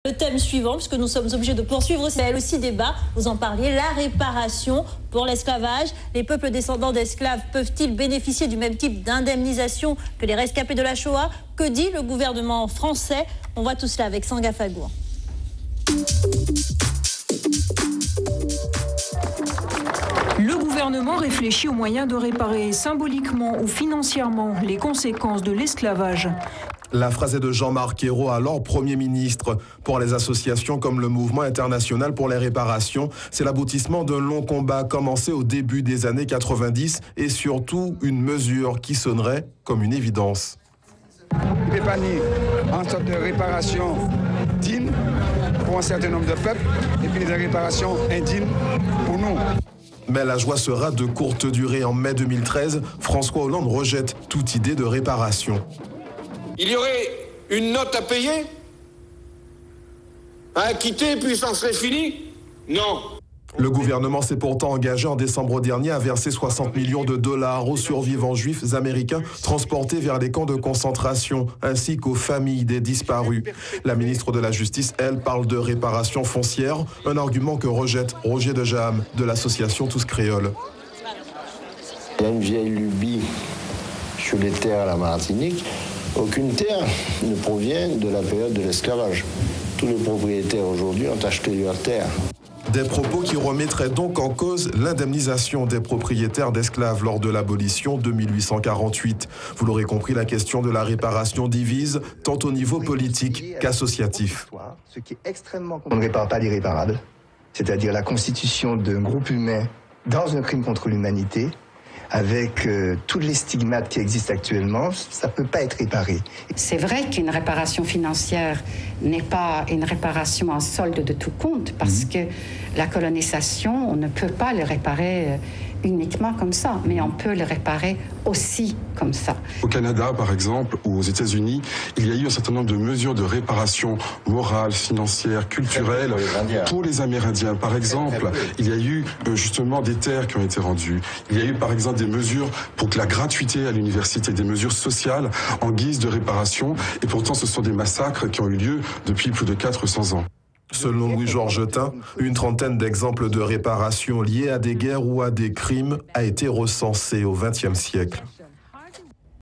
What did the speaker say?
Le thème suivant, puisque nous sommes obligés de poursuivre, c'est elle aussi débat, vous en parliez, la réparation pour l'esclavage. Les peuples descendants d'esclaves peuvent-ils bénéficier du même type d'indemnisation que les rescapés de la Shoah? Que dit le gouvernement français? On voit tout cela avec Sanga Fagour. Le gouvernement réfléchit aux moyens de réparer symboliquement ou financièrement les conséquences de l'esclavage. La phrase est de Jean-Marc Ayrault, alors Premier ministre. Pour les associations comme le Mouvement international pour les réparations, c'est l'aboutissement d'un long combat commencé au début des années 90 et surtout une mesure qui sonnerait comme une évidence. Il peut pas nier en sorte de réparation digne pour un certain nombre de peuples et puis des réparations indignes pour nous. Mais la joie sera de courte durée. En mai 2013, François Hollande rejette toute idée de réparation. Il y aurait une note à payer, à acquitter, puis ça serait fini? Non. Le gouvernement s'est pourtant engagé en décembre dernier à verser 60 millions de dollars aux survivants juifs américains transportés vers les camps de concentration, ainsi qu'aux familles des disparus. La ministre de la Justice, elle, parle de réparation foncière, un argument que rejette Roger de Jaham de l'association Tous Créoles. Il y a une vieille lubie sur les terres à la Martinique. Aucune terre ne provient de la période de l'esclavage. Tous les propriétaires aujourd'hui ont acheté leur terre. Des propos qui remettraient donc en cause l'indemnisation des propriétaires d'esclaves lors de l'abolition de 1848. Vous l'aurez compris, la question de la réparation divise tant au niveau politique qu'associatif. On ne répare pas l'irréparable, c'est-à-dire la constitution d'un groupe humain dans un crime contre l'humanité, avec tous les stigmates qui existent actuellement, ça ne peut pas être réparé. C'est vrai qu'une réparation financière n'est pas une réparation en solde de tout compte, parce que la colonisation, on ne peut pas le réparer uniquement comme ça, mais on peut le réparer aussi comme ça. Au Canada, par exemple, ou aux États-Unis, il y a eu un certain nombre de mesures de réparation morale, financière, culturelle pour les Amérindiens. Par exemple, il y a eu justement des terres qui ont été rendues. Il y a eu par exemple des mesures pour la gratuité à l'université, des mesures sociales en guise de réparation. Et pourtant, ce sont des massacres qui ont eu lieu depuis plus de 400 ans. Selon Louis-Georges Tin, une trentaine d'exemples de réparations liées à des guerres ou à des crimes a été recensée au XXe siècle.